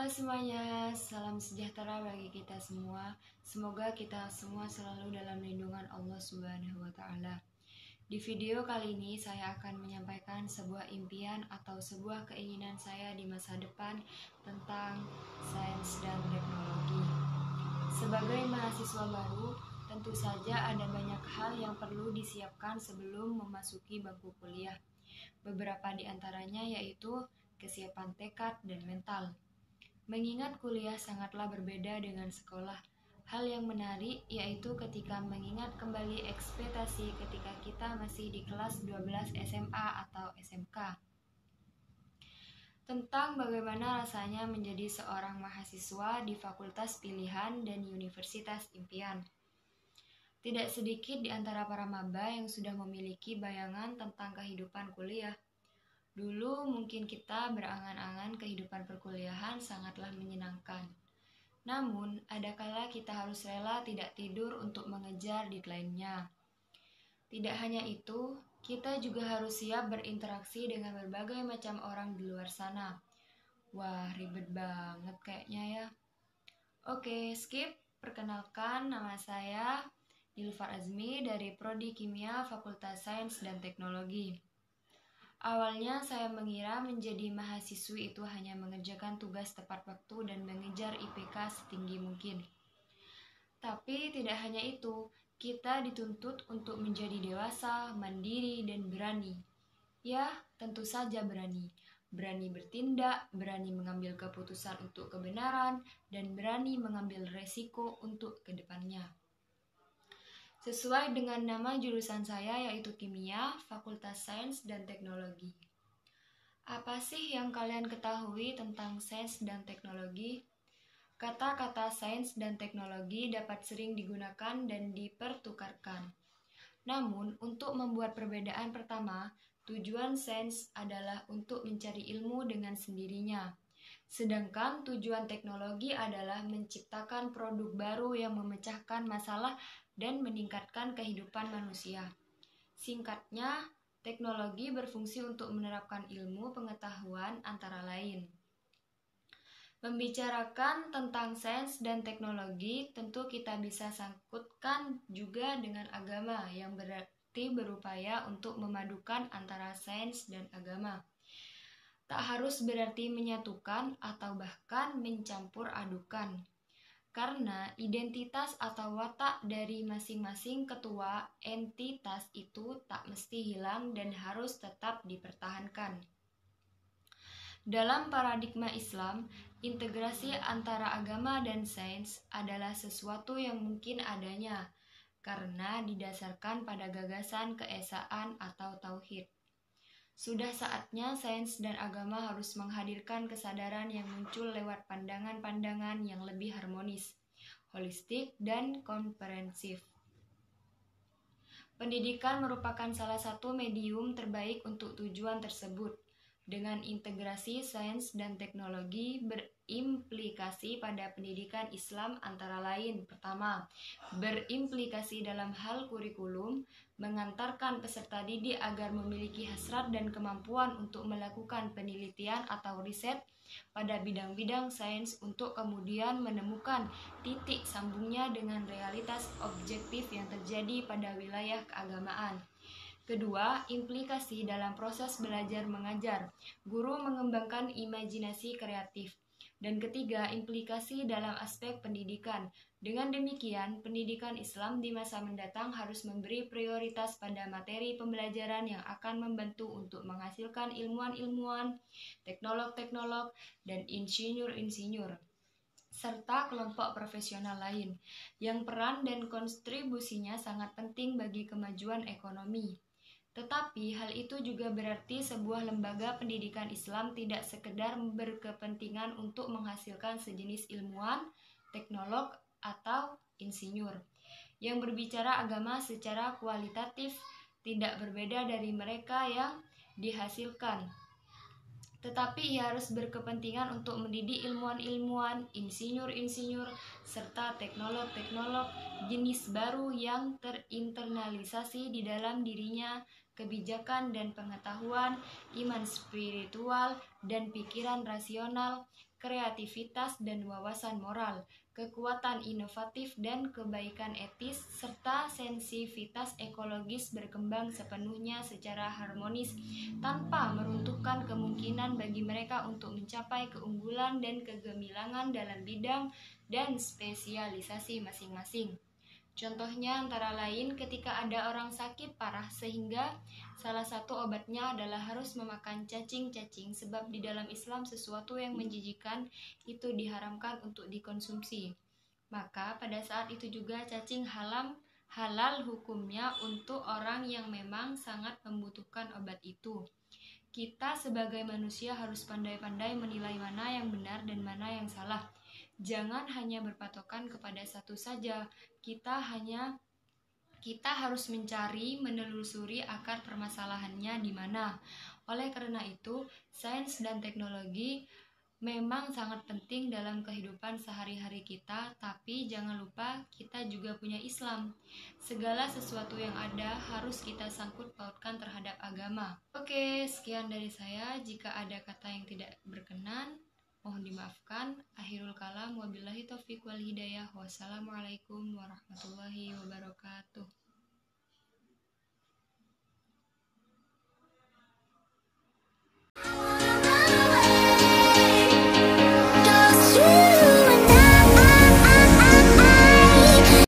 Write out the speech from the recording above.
Halo semuanya, salam sejahtera bagi kita semua. Semoga kita semua selalu dalam lindungan Allah Subhanahu wa Ta'ala. Di video kali ini, saya akan menyampaikan sebuah impian atau sebuah keinginan saya di masa depan tentang sains dan teknologi. Sebagai mahasiswa baru, tentu saja ada banyak hal yang perlu disiapkan sebelum memasuki bangku kuliah. Beberapa di antaranya yaitu kesiapan tekad dan mental. Mengingat kuliah sangatlah berbeda dengan sekolah. Hal yang menarik yaitu ketika mengingat kembali ekspektasi ketika kita masih di kelas 12 SMA atau SMK. Tentang bagaimana rasanya menjadi seorang mahasiswa di fakultas pilihan dan universitas impian. Tidak sedikit di antara para maba yang sudah memiliki bayangan tentang kehidupan kuliah. Dulu mungkin kita berangan-angan kehidupan perkuliahan sangatlah menyenangkan. Namun, ada kala kita harus rela tidak tidur untuk mengejar deadline-nya. Tidak hanya itu, kita juga harus siap berinteraksi dengan berbagai macam orang di luar sana. Wah, ribet banget kayaknya ya. Oke, skip. Perkenalkan, nama saya Nilufar Azmi dari Prodi Kimia Fakultas Sains dan Teknologi. Awalnya saya mengira menjadi mahasiswi itu hanya mengerjakan tugas tepat waktu dan mengejar IPK setinggi mungkin. Tapi tidak hanya itu, kita dituntut untuk menjadi dewasa, mandiri, dan berani. Ya, tentu saja berani. Berani bertindak, berani mengambil keputusan untuk kebenaran, dan berani mengambil resiko untuk kedepannya. Sesuai dengan nama jurusan saya yaitu Kimia, Fakultas Sains dan Teknologi. Apa sih yang kalian ketahui tentang sains dan teknologi? Kata-kata sains dan teknologi dapat sering digunakan dan dipertukarkan. Namun, untuk membuat perbedaan pertama, tujuan sains adalah untuk mencari ilmu dengan sendirinya. Sedangkan tujuan teknologi adalah menciptakan produk baru yang memecahkan masalah dan meningkatkan kehidupan manusia. Singkatnya, teknologi berfungsi untuk menerapkan ilmu pengetahuan antara lain. Membicarakan tentang sains dan teknologi, tentu kita bisa sangkutkan juga dengan agama yang berarti berupaya untuk memadukan antara sains dan agama. Tak harus berarti menyatukan atau bahkan mencampur adukan. Karena identitas atau watak dari masing-masing ketua entitas itu tak mesti hilang dan harus tetap dipertahankan. Dalam paradigma Islam, integrasi antara agama dan sains adalah sesuatu yang mungkin adanya karena didasarkan pada gagasan keesaan atau tauhid. Sudah saatnya sains dan agama harus menghadirkan kesadaran yang muncul lewat pandangan-pandangan yang lebih harmonis, holistik, dan komprehensif. Pendidikan merupakan salah satu medium terbaik untuk tujuan tersebut. Dengan integrasi sains dan teknologi berimplikasi pada pendidikan Islam antara lain. Pertama, berimplikasi dalam hal kurikulum, mengantarkan peserta didik agar memiliki hasrat dan kemampuan untuk melakukan penelitian atau riset pada bidang-bidang sains untuk kemudian menemukan titik sambungnya dengan realitas objektif yang terjadi pada wilayah keagamaan. Kedua, implikasi dalam proses belajar mengajar. Guru mengembangkan imajinasi kreatif. Dan ketiga, implikasi dalam aspek pendidikan. Dengan demikian, pendidikan Islam di masa mendatang harus memberi prioritas pada materi pembelajaran yang akan membantu untuk menghasilkan ilmuwan-ilmuwan, teknolog-teknolog, dan insinyur-insinyur, serta kelompok profesional lain, yang peran dan kontribusinya sangat penting bagi kemajuan ekonomi. Tetapi hal itu juga berarti sebuah lembaga pendidikan Islam tidak sekedar berkepentingan untuk menghasilkan sejenis ilmuwan, teknolog, atau insinyur yang berbicara agama secara kualitatif tidak berbeda dari mereka yang dihasilkan. Tetapi ia harus berkepentingan untuk mendidik ilmuwan-ilmuwan, insinyur-insinyur, serta teknolog-teknolog jenis baru yang terinternalisasi di dalam dirinya kebijakan dan pengetahuan, iman spiritual dan pikiran rasional, kreativitas dan wawasan moral, kekuatan inovatif dan kebaikan etis, serta sensitivitas ekologis berkembang sepenuhnya secara harmonis tanpa meruntuhkan kemungkinan bagi mereka untuk mencapai keunggulan dan kegemilangan dalam bidang dan spesialisasi masing-masing. Contohnya antara lain ketika ada orang sakit parah sehingga salah satu obatnya adalah harus memakan cacing-cacing, sebab di dalam Islam sesuatu yang menjijikan itu diharamkan untuk dikonsumsi. Maka pada saat itu juga cacing halal hukumnya untuk orang yang memang sangat membutuhkan obat itu. Kita sebagai manusia harus pandai-pandai menilai mana yang benar dan mana yang salah. Jangan hanya berpatokan kepada satu saja. Kita harus menelusuri akar permasalahannya di mana. Oleh karena itu, sains dan teknologi memang sangat penting dalam kehidupan sehari-hari kita, tapi jangan lupa kita juga punya Islam. Segala sesuatu yang ada harus kita sangkut pautkan terhadap agama. Oke, sekian dari saya. Jika ada kata yang tidak berkenan, mohon dimaafkan. Akhirul kalam, wabillahi taufiq wal hidayah. Wassalamualaikum warahmatullahi wabarakatuh.